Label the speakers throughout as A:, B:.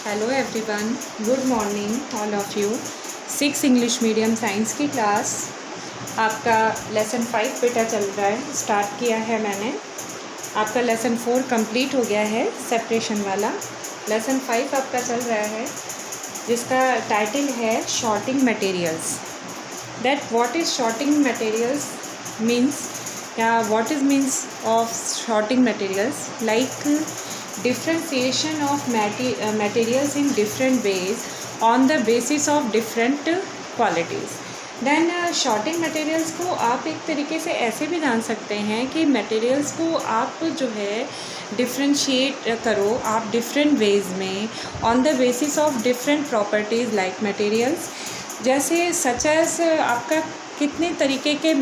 A: Hello everyone, good morning all of you. 6 English medium science की class आपका lesson 5 बेटा चल रहा है, स्टार्ट किया है मैंने। आपका लेसन 4 कंप्लीट हो गया है, सेपरेशन वाला। लेसन 5 आपका चल रहा है, जिसका टाइटल है sorting materials. That what is sorting materials means, या what is means of sorting materials, like differentiation of materials in different ways on the basis of different qualities. Then shorting materials को आप एक तरीके से ऐसे भी जान सकते हैं कि materials को आप जो है differentiate करो आप different ways में on the basis of different properties like materials, जैसे such as आपका कितने तरीके के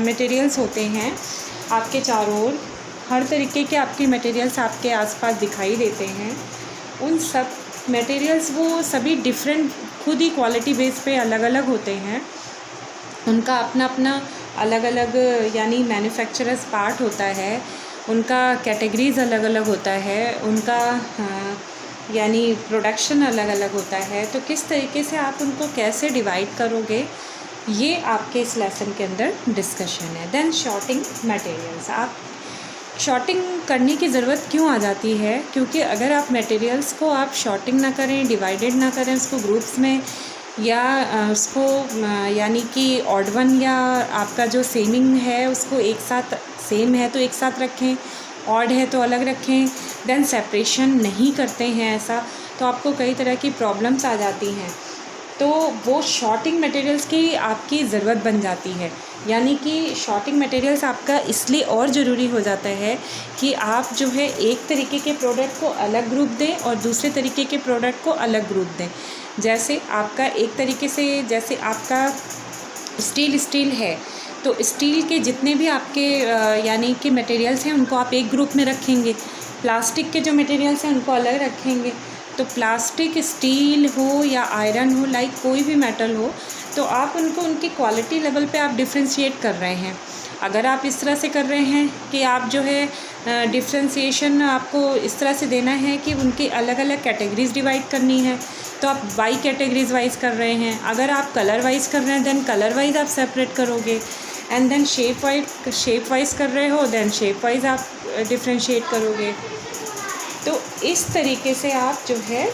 A: materials होते हैं आपके चारों ओर। हर तरीके के आपके मटेरियल्स आपके आसपास दिखाई देते हैं। उन सब मटेरियल्स वो सभी डिफरेंट खुद ही क्वालिटी बेस पे अलग अलग होते हैं। उनका अपना अपना अलग अलग यानी मैन्युफैक्चरर्स पार्ट होता है, उनका कैटेगरीज़ अलग अलग होता है, उनका यानी प्रोडक्शन अलग अलग होता है। तो किस तरीके से आप उनको कैसे डिवाइड करोगे, ये आपके इस लेसन के अंदर डिस्कशन है। देन शॉर्टिंग मटेरियल्स, आप शॉर्टिंग करने की ज़रूरत क्यों आ जाती है? क्योंकि अगर आप मटेरियल्स को आप शॉर्टिंग ना करें, डिवाइडेड ना करें उसको ग्रुप्स में, या उसको यानी कि ऑड वन या आपका जो सेमिंग है उसको एक साथ, सेम है तो एक साथ रखें, ऑड है तो अलग रखें, देन सेपरेशन नहीं करते हैं ऐसा, तो आपको कई तरह की प्रॉब्लम्स आ जाती हैं। तो वो शॉर्टिंग मटेरियल्स की आपकी ज़रूरत बन जाती है। यानी कि शॉर्टिंग मटेरियल्स आपका इसलिए और ज़रूरी हो जाता है कि आप जो है एक तरीके के प्रोडक्ट को अलग ग्रुप दें और दूसरे तरीके के प्रोडक्ट को अलग ग्रुप दें। जैसे आपका एक तरीके से, जैसे आपका स्टील है तो स्टील के जितने भी आपके यानी कि मटेरियल्स हैं उनको आप एक ग्रुप में रखेंगे। प्लास्टिक के जो मटेरियल्स हैं उनको अलग रखेंगे। तो प्लास्टिक, स्टील हो या आयरन हो, लाइक कोई भी मेटल हो, तो आप उनको उनकी क्वालिटी लेवल पे आप डिफ्रेंशिएट कर रहे हैं। अगर आप इस तरह से कर रहे हैं कि आप जो है डिफ्रेंशिएशन आपको इस तरह से देना है कि उनकी अलग अलग कैटेगरीज डिवाइड करनी है, तो आप वाई कैटेगरीज वाइज कर रहे हैं। अगर आप कलर वाइज कर रहे हैं देन कलर वाइज आप सेपरेट करोगे, एंड देन शेप वाइज कर रहे हो देन शेप वाइज आप डिफ्रेंशिएट करोगे। तो इस तरीके से आप जो है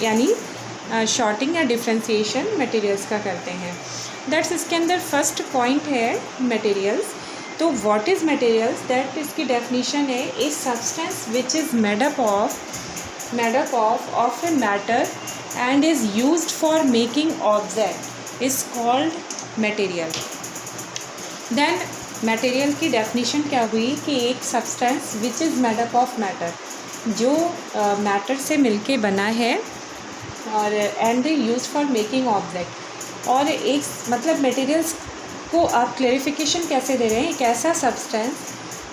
A: यानी शॉर्टिंग या डिफ्रेंशिएशन मटेरियल्स का करते हैं। दैट्स इसके अंदर फर्स्ट पॉइंट है मटेरियल्स। तो व्हाट इज़ मटेरियल्स, दैट इसकी डेफिनेशन है a substance which is made up of a matter and is used for making object is called material. Then material की डेफिनेशन क्या हुई कि एक substance which is made up of matter, जो matter से मिलके बना है, और and use for making object. और एक मतलब मटेरियल्स को आप क्लेरिफिकेशन कैसे दे रहे हैं, एक ऐसा सब्सटेंस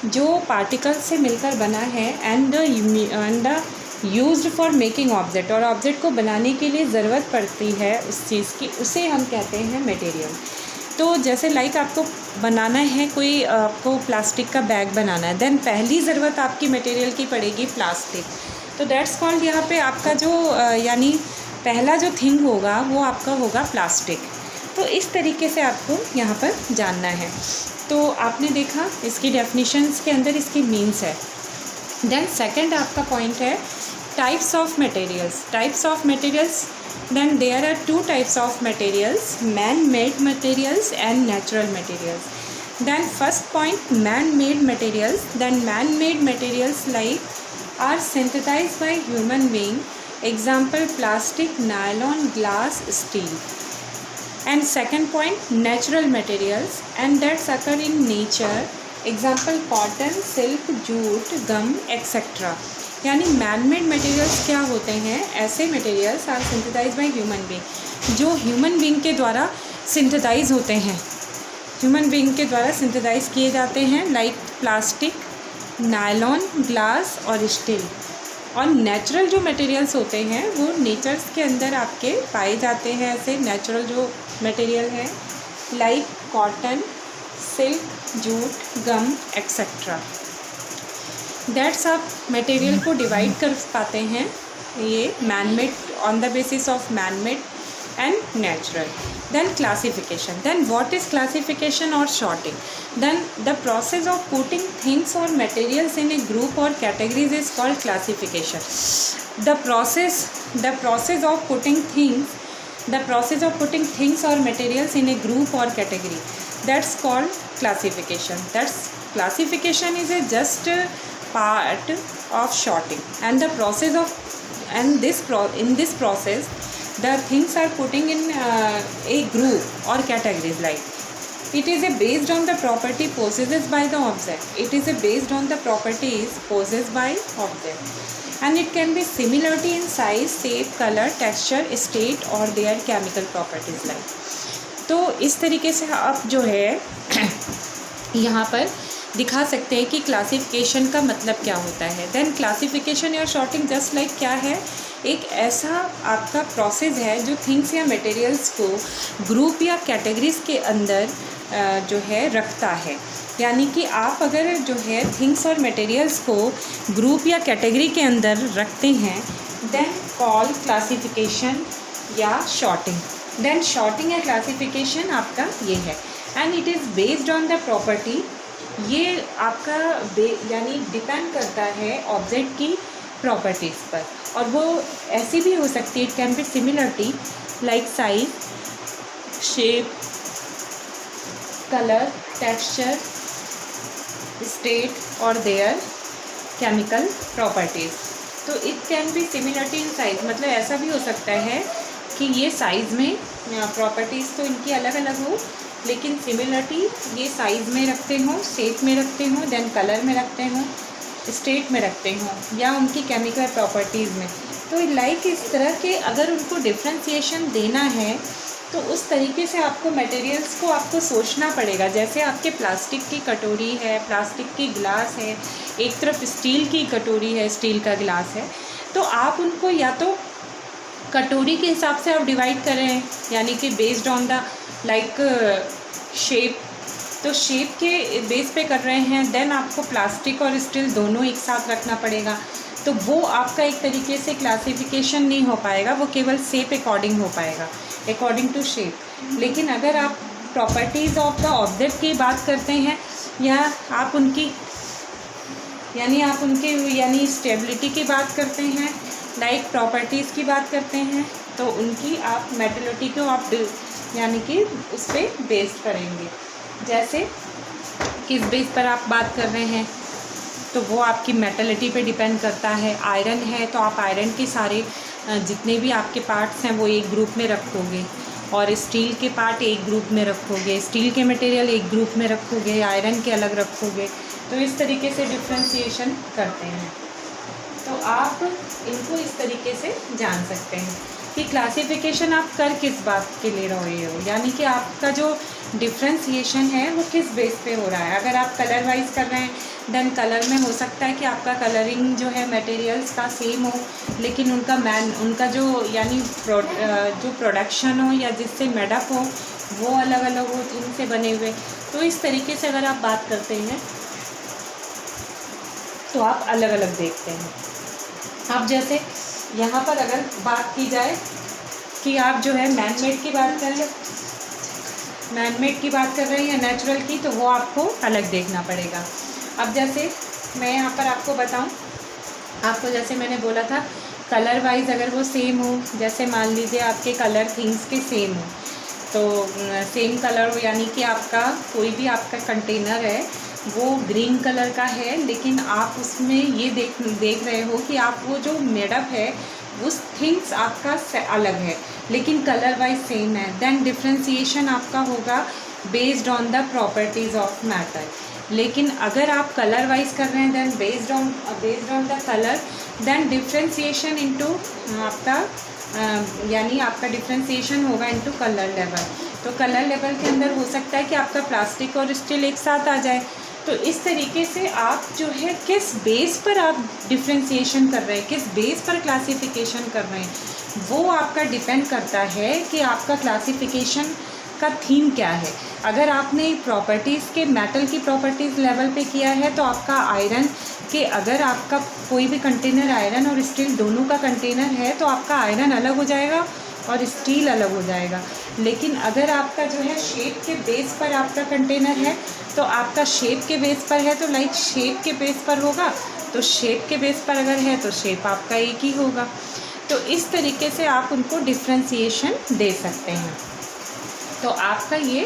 A: जो पार्टिकल्स से मिलकर बना है and the used for making object, और ऑब्जेक्ट को बनाने के लिए ज़रूरत पड़ती है उस चीज़ की, उसे हम कहते हैं मटेरियल। तो जैसे लाइक आपको बनाना है कोई, आपको प्लास्टिक का बैग बनाना है, देन पहली ज़रूरत आपकी मटेरियल की पड़ेगी प्लास्टिक। तो दैट्स कॉल्ड, यहाँ पे आपका जो यानी पहला जो थिंग होगा वो आपका होगा प्लास्टिक। तो इस तरीके से आपको यहाँ पर जानना है। तो आपने देखा इसकी डेफिनेशंस के अंदर इसकी मीन्स है। देन सेकंड आपका पॉइंट है types of materials. Then there are two types of materials, man-made materials and natural materials. Then first point, man-made materials. Then man-made materials like are synthesized by human being. Example, plastic, nylon, glass, steel. And second point, natural materials, and that's occur in nature. Example, cotton, silk, jute, gum, etc. यानी man made materials क्या होते हैं, ऐसे materials are synthesise by human being, जो human being के द्वारा synthesise होते हैं, ह्यूमन बीइंग के द्वारा सिंथेसाइज किए जाते हैं, लाइक प्लास्टिक, नायलॉन, ग्लास और स्टील। और नेचुरल जो मटेरियल्स होते हैं वो नेचर्स के अंदर आपके पाए जाते हैं, ऐसे नेचुरल जो मटेरियल है like cotton, silk, jute, gum etcetera. That's आप मटेरियल को डिवाइड कर पाते हैं ये man made on the basis of man made and natural. Then classification. Then what is classification or sorting? Then the process of putting things or materials in a group or categories is called classification. The process of putting things or materials in a group or category, that's called classification. Classification is a just part of sorting, and in this process the things are putting in a group or categories. Like it is based on the property possessed by the object. It is based on the properties possessed by object, and it can be similarity in size, shape, color, texture, state or their chemical properties. Like तो इस तरीके से आप जो है यहाँ पर दिखा सकते हैं कि क्लासिफिकेशन का मतलब क्या होता है. देन क्लासिफिकेशन या सॉर्टिंग जस्ट लाइक क्या है, एक ऐसा आपका प्रोसेस है जो थिंग्स या मटेरियल्स को ग्रुप या कैटेगरीज के अंदर जो है रखता है. यानी कि आप अगर जो है थिंग्स और मटेरियल्स को ग्रुप या कैटेगरी के अंदर रखते हैं, देन कॉल क्लासिफिकेशन या सॉर्टिंग. देन सॉर्टिंग या क्लासिफिकेशन आपका ये है, and it is based on the property. ये आपका यानी डिपेंड करता है ऑब्जेक्ट की प्रॉपर्टीज़ पर, और वो ऐसी भी हो सकती है. It can be similarity like size, shape, colour, texture, state और देयर केमिकल प्रॉपर्टीज़. तो it can be similarity in size, मतलब ऐसा भी हो सकता है कि ये साइज़ में प्रॉपर्टीज़ तो इनकी अलग अलग हो, लेकिन सिमिलरिटी ये साइज़ में रखते हो, शेप में रखते हो, देन कलर में रखते हो, स्टेट में रखते हो, या उनकी केमिकल प्रॉपर्टीज़ में. तो लाइक इस तरह के अगर उनको डिफ्रेंशिएशन देना है तो उस तरीके से आपको मटेरियल्स को आपको सोचना पड़ेगा. जैसे आपके प्लास्टिक की कटोरी है, प्लास्टिक की गिलास है, एक तरफ स्टील की कटोरी है, स्टील का गिलास है, तो आप उनको या तो कटोरी के हिसाब से आप डिवाइड कर रहे हैं, यानी कि based on the like shape, तो शेप के बेस पे कर रहे हैं. देन आपको प्लास्टिक और स्टील दोनों एक साथ रखना पड़ेगा, तो वो आपका एक तरीके से क्लासिफिकेशन नहीं हो पाएगा, वो केवल शेप अकॉर्डिंग हो पाएगा, अकॉर्डिंग टू शेप. लेकिन अगर आप प्रॉपर्टीज़ ऑफ द ऑब्जेक्ट की बात करते हैं, या आप उनकी यानी स्टेबिलिटी की बात करते हैं, लाइक प्रॉपर्टीज़ की बात करते हैं, तो उनकी आप मेटलिटी को आप यानी कि उस पर बेस्ड करेंगे. जैसे किस बेस पर आप बात कर रहे हैं, तो वो आपकी मेटलिटी पे डिपेंड करता है. आयरन है तो आप आयरन के सारे जितने भी आपके पार्ट्स हैं वो एक ग्रुप में रखोगे, और स्टील के पार्ट एक ग्रुप में रखोगे, स्टील के मटेरियल एक ग्रुप में रखोगे, आयरन के अलग रखोगे. तो इस तरीके से डिफ्रेंशिएशन करते हैं. तो आप इनको इस तरीके से जान सकते हैं कि क्लासिफिकेशन आप कर किस बात के ले रहे हो, यानी कि आपका जो डिफ्रेंशिएशन है वो किस बेस पे हो रहा है. अगर आप कलर वाइज कर रहे हैं, देन कलर में हो सकता है कि आपका कलरिंग जो है मटेरियल्स का सेम हो, लेकिन उनका जो यानी जो प्रोडक्शन हो या जिससे मेडअप हो वो अलग अलग हो, इनसे बने हुए. तो इस तरीके से अगर आप बात करते हैं तो आप अलग अलग देखते हैं. अब जैसे यहाँ पर अगर बात की जाए कि आप जो है मैन मेड की बात कर रहे हैं या नेचुरल की, तो वो आपको अलग देखना पड़ेगा. अब जैसे मैं यहाँ पर आपको बताऊँ, आपको जैसे मैंने बोला था कलर वाइज अगर वो सेम हो, जैसे मान लीजिए आपके कलर थिंग्स के सेम हो, तो सेम कलर हो, यानी कि आपका कोई भी आपका कंटेनर है वो ग्रीन कलर का है, लेकिन आप उसमें ये देख रहे हो कि आप वो जो मेडअप है उस थिंग्स आपका अलग है, लेकिन कलर वाइज सेम है. देन डिफ्रेंशिएशन आपका होगा based on the properties of matter. लेकिन अगर आप कलर वाइज कर रहे हैं, then based on the colour, then differentiation into आपका यानी आपका डिफ्रेंशिएशन होगा इनटू कलर लेवल. तो कलर लेवल के अंदर हो सकता है कि आपका प्लास्टिक और स्टील एक साथ आ जाए. तो इस तरीके से आप जो है किस बेस पर आप डिफ्रेंशिएशन कर रहे हैं, किस बेस पर क्लासिफिकेशन कर रहे हैं, वो आपका डिपेंड करता है कि आपका क्लासिफिकेशन आपका थीम क्या है। अगर आपने प्रॉपर्टीज़ के मेटल की प्रॉपर्टीज़ लेवल पे किया है तो आपका आयरन के, अगर आपका कोई भी कंटेनर आयरन और स्टील दोनों का कंटेनर है तो आपका आयरन अलग हो जाएगा और स्टील अलग हो जाएगा। लेकिन अगर आपका जो है शेप के बेस पर आपका कंटेनर है तो आपका शेप के बेस पर है तो लाइक शेप के बेस पर होगा, तो शेप के बेस पर अगर है तो शेप आपका एक ही होगा। तो इस तरीके से आप उनको डिफ्रेंसिएशन दे सकते हैं। तो आपका ये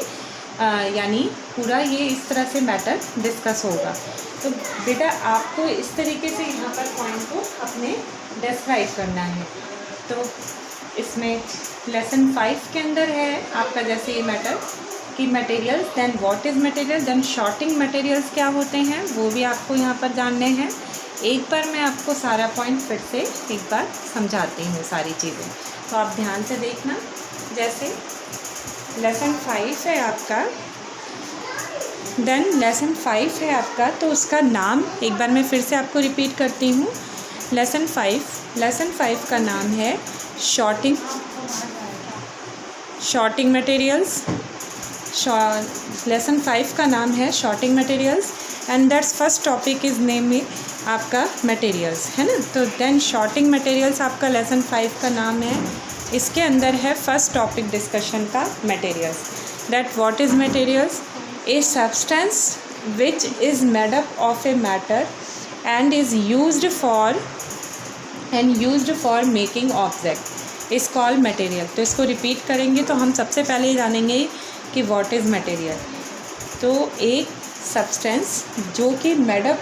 A: यानी पूरा ये इस तरह से मैटर डिस्कस होगा। तो बेटा आपको इस तरीके से यहाँ पर पॉइंट को अपने डिस्क्राइब करना है। तो इसमें लेसन 5 के अंदर है आपका जैसे ये मैटर कि materials, then what is material, then sorting materials क्या होते हैं वो भी आपको यहाँ पर जानने हैं। एक बार मैं आपको सारा पॉइंट फिर से एक बार समझाती हूँ सारी चीज़ें, तो आप ध्यान से देखना। जैसे लेसन 5 है आपका, देन लेसन 5 है आपका, तो उसका नाम एक बार मैं फिर से आपको रिपीट करती हूँ। लेसन 5 का नाम है शॉर्टिंग मटेरियल्स। लेसन 5 का नाम है sorting materials and that's first topic is name में आपका मटेरियल्स, है ना। तो देन शॉर्टिंग मटेरियल्स आपका लेसन 5 का नाम है। इसके अंदर है फर्स्ट टॉपिक डिस्कशन का materials. That what is materials, a substance which is made up of a matter and is used for making object is called material. तो इसको रिपीट करेंगे तो हम सबसे पहले ही जानेंगे कि व्हाट इज़ मटेरियल। तो एक सब्सटेंस जो कि मेडअप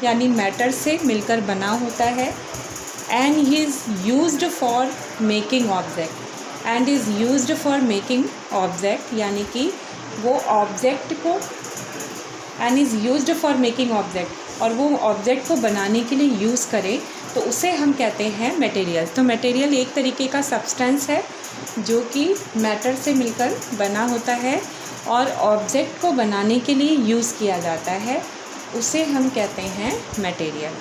A: यानी मैटर से मिलकर बना होता है and he is used for making object यानी कि वो ऑब्जेक्ट को and is used for making object और वो ऑब्जेक्ट को बनाने के लिए यूज़ करे तो उसे हम कहते हैं मटेरियल। तो मटेरियल एक तरीके का सब्सटेंस है जो कि मैटर से मिलकर बना होता है और ऑब्जेक्ट को बनाने के लिए यूज़ किया जाता है, उसे हम कहते हैं material.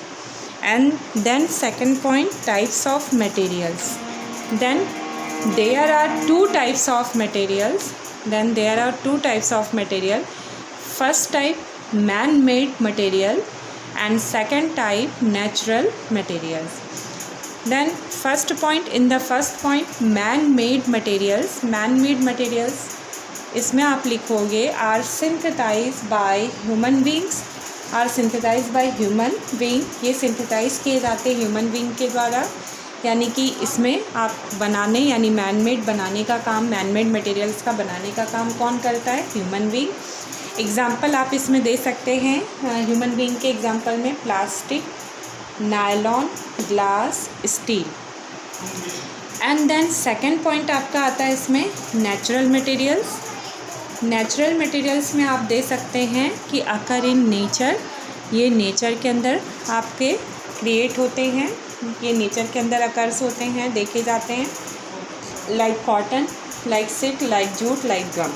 A: And then second point, types of materials. Then there are two types of material. First type man made material and second type natural materials. Then first point man-made materials इसमें आप लिखोगे are synthesized by human being। ये synthesise किए जाते हैं human being के द्वारा, यानी कि इसमें आप बनाने यानी मैन मेड बनाने का काम, मैन मेड मटेरियल्स का बनाने का काम कौन करता है, ह्यूमन बीइंग। एग्ज़ाम्पल आप इसमें दे सकते हैं ह्यूमन बीइंग के एग्ज़ाम्पल में plastic, nylon, glass, steel. And then second point आपका आता है इसमें नेचुरल मटेरियल्स में आप दे सकते हैं कि अकर इन नेचर, ये नेचर के अंदर आपके क्रिएट होते हैं, ये नेचर के अंदर अकर्स होते हैं, देखे जाते हैं। Like cotton, like silk, like jute, like gum.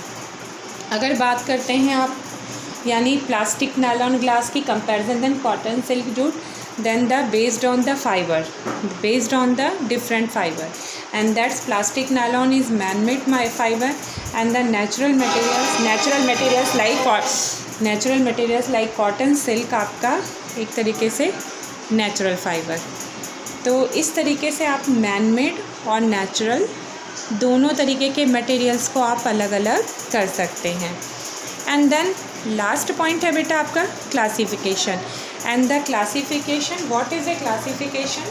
A: अगर बात करते हैं आप यानी प्लास्टिक, नायलॉन, ग्लास की comparison, then cotton, silk, jute, then the based on the different fibre and that's plastic, nylon is man made fibre and the natural materials like cotton, silk आपका एक तरीके से नेचुरल फाइबर। तो इस तरीके से आप मैन मेड और नेचुरल दोनों तरीके के मटेरियल्स को आप अलग अलग कर सकते हैं। एंड देन लास्ट पॉइंट है बेटा आपका classification. And the classification, what is a classification,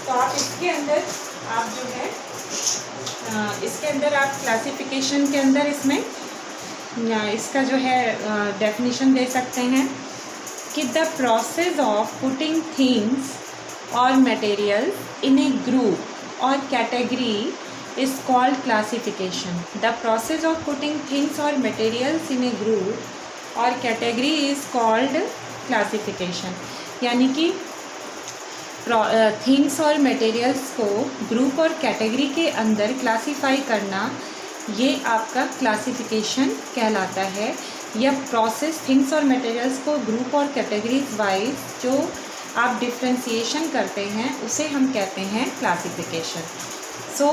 A: तो आप इसके अंदर आप जो है क्लासिफिकेशन के अंदर इसमें इसका जो है डेफिनेशन दे सकते हैं कि the process of putting things और मटेरियल इन ए ग्रुप और category is called classification. The process of putting things or materials in a group or category is called classification. यानी कि थिंग्स और मटेरियल्स को group और category के अंदर classify करना, ये आपका क्लासिफिकेशन कहलाता है। यह प्रोसेस थिंग्स और मटेरियल्स को ग्रुप और कैटेगरीज वाइज जो आप डिफ्रेंशिएशन करते हैं उसे हम कहते हैं classification. So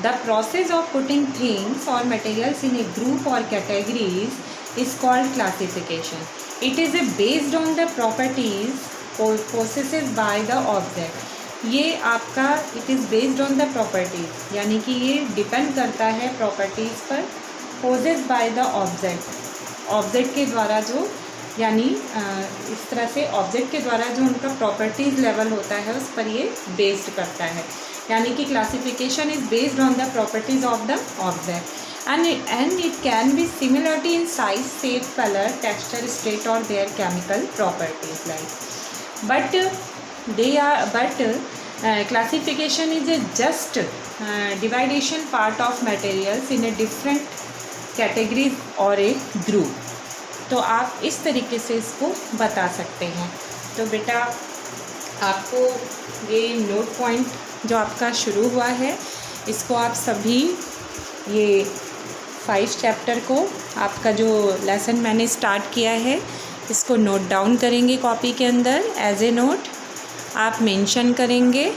A: the process of putting things or materials in a group or categories is called classification. It is based on the properties possessed by the object. ये आपका it is based on the properties, यानी कि ये depend करता है properties पर possess by the object. Object के द्वारा जो, यानी इस तरह से ऑब्जेक्ट के द्वारा जो उनका प्रॉपर्टीज़ लेवल होता है उस पर ये बेस्ड करता है। यानी कि classification is based on the properties of the object and it can be similarity in size, shape, color, texture, state or their chemical properties like. Classification is a just division part of materials in a different categories or a group. तो आप इस तरीके से इसको बता सकते हैं। तो बेटा आपको ये नोट पॉइंट जो आपका शुरू हुआ है, इसको आप सभी ये 5 चैप्टर को, आपका जो लेसन मैंने स्टार्ट किया है, इसको नोट डाउन करेंगे कॉपी के अंदर एज ए नोट, आप मेंशन करेंगे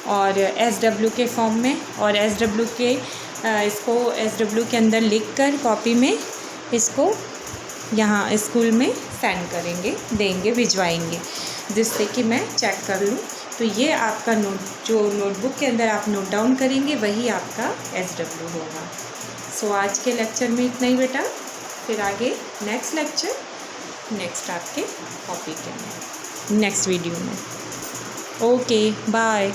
A: और SW के फॉर्म में, और SW के इसको SW के अंदर लिखकर कॉपी में इसको यहाँ स्कूल में सेंड करेंगे, देंगे, भिजवाएंगे, जिससे कि मैं चेक कर लूँ। तो ये आपका जो नोटबुक के अंदर आप नोट डाउन करेंगे वही आपका SW होगा। सो आज के लेक्चर में इतना ही बेटा, फिर आगे नेक्स्ट लेक्चर नेक्स्ट आपके कॉपी के अंदर नेक्स्ट वीडियो में। Okay bye.